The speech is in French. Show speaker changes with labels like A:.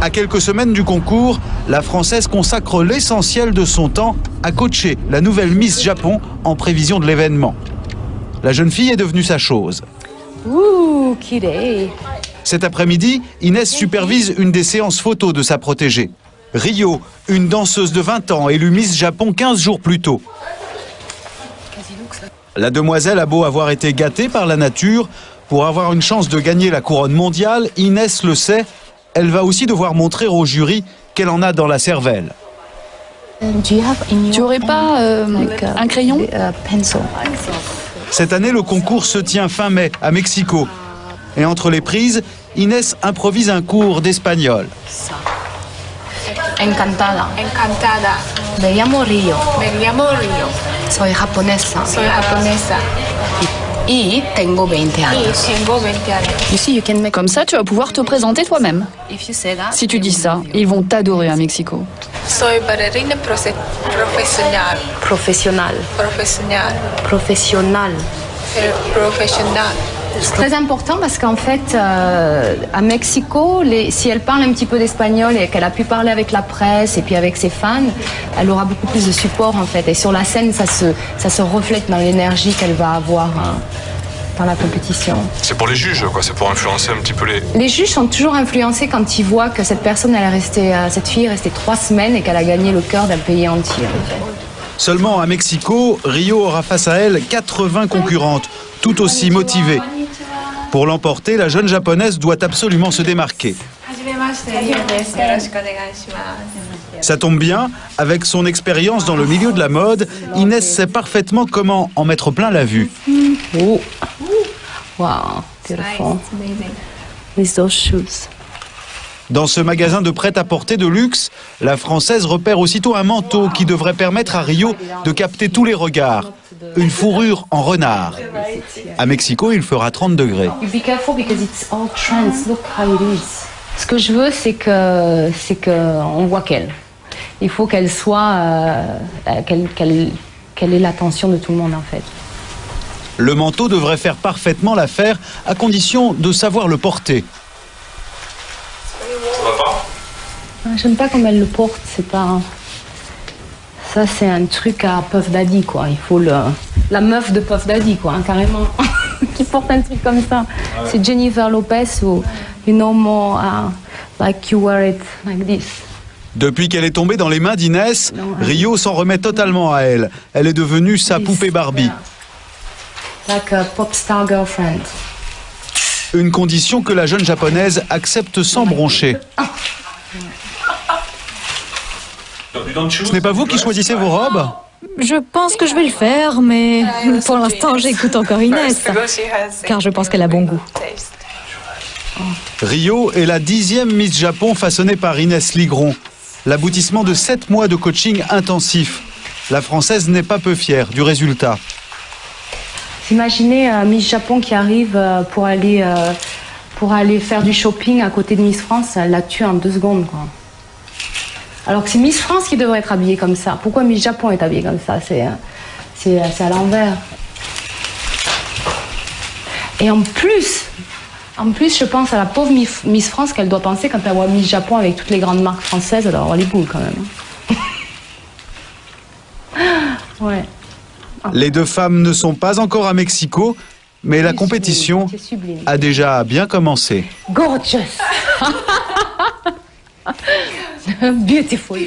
A: À quelques semaines du concours, la Française consacre l'essentiel de son temps à coacher la nouvelle Miss Japon en prévision de l'événement. La jeune fille est devenue sa chose.
B: Ouh, kirei.
A: Cet après-midi, Inès supervise une des séances photos de sa protégée. Rio, une danseuse de 20 ans, élue Miss Japon 15 jours plus tôt. La demoiselle a beau avoir été gâtée par la nature, pour avoir une chance de gagner la couronne mondiale, Inès le sait, elle va aussi devoir montrer au jury qu'elle en a dans la cervelle.
B: Tu aurais pas un crayon?
A: Cette année, le concours se tient fin mai à Mexico. Et entre les prises, Inès improvise un cours d'espagnol.
C: Encantada.
D: Encantada.
C: Me llamo Rio.
D: Me llamo Rio.
C: Soy japonesa.
D: Soy japonesa.
C: Y tengo 20 años.
D: Y tengo 20 años.
C: You see, you can make...
B: Comme ça, tu vas pouvoir te présenter toi-même.
C: If you say that,
B: Si tu dis ça, ils vont t'adorer à Mexico.
D: Soy bailarina profesional.
C: Professionnel.
D: Profesional.
C: Professionnel.
D: Profesional.
C: C'est très important parce qu'en fait, à Mexico, si elle parle un petit peu d'espagnol et qu'elle a pu parler avec la presse et puis avec ses fans, elle aura beaucoup plus de support en fait. Et sur la scène, ça se reflète dans l'énergie qu'elle va avoir dans la compétition.
E: C'est pour les juges, quoi. C'est pour influencer un petit peu les...
C: Les juges sont toujours influencés quand ils voient que cette personne, cette fille est restée 3 semaines et qu'elle a gagné le cœur d'un pays entier. En fait.
A: Seulement à Mexico, Rio aura face à elle 80 concurrentes, tout aussi motivées. Pour l'emporter, la jeune japonaise doit absolument se démarquer. Ça tombe bien, avec son expérience dans le milieu de la mode, Inès sait parfaitement comment en mettre plein la vue.
C: Oh. Wow, beautiful. With those shoes.
A: Dans ce magasin de prêt-à-porter de luxe, la Française repère aussitôt un manteau qui devrait permettre à Rio de capter tous les regards. Une fourrure en renard. À Mexico, il fera 30 degrés.
C: Be careful because it's all trends. Look how it is. Ce que je veux, c'est que on voit qu'elle. Il faut qu'elle soit, qu'elle ait l'attention de tout le monde en fait.
A: Le manteau devrait faire parfaitement l'affaire, à condition de savoir le porter.
C: J'aime pas comme elle le porte, c'est pas... Ça, c'est un truc à Puff Daddy, quoi. Il faut la meuf de Puff Daddy, quoi, hein, carrément, qui porte un truc comme ça. C'est Jennifer Lopez ou you know more like you wear it like this.
A: Depuis qu'elle est tombée dans les mains d'Inès, Rio s'en remet totalement à elle. Elle est devenue sa poupée Barbie.
C: Like a pop star girlfriend.
A: Une condition que la jeune japonaise accepte sans broncher. Ce n'est pas vous qui choisissez vos robes?
F: Je pense que je vais le faire, mais pour l'instant, j'écoute encore Inès, car je pense qu'elle a bon goût.
A: Rio est la 10e Miss Japon façonnée par Inès Ligron. L'aboutissement de 7 mois de coaching intensif. La Française n'est pas peu fière du résultat.
C: Imaginez Miss Japon qui arrive pour aller faire du shopping à côté de Miss France, elle la tue en 2 secondes, quoi. Alors que c'est Miss France qui devrait être habillée comme ça. Pourquoi Miss Japon est habillée comme ça? C'est à l'envers. Et en plus, je pense à la pauvre Miss France qu'elle doit penser quand elle voit Miss Japon avec toutes les grandes marques françaises, elle doit avoir les boules quand même. Ouais.
A: Les 2 femmes ne sont pas encore à Mexico, mais la compétition a déjà bien commencé.
C: Gorgeous. Beautiful.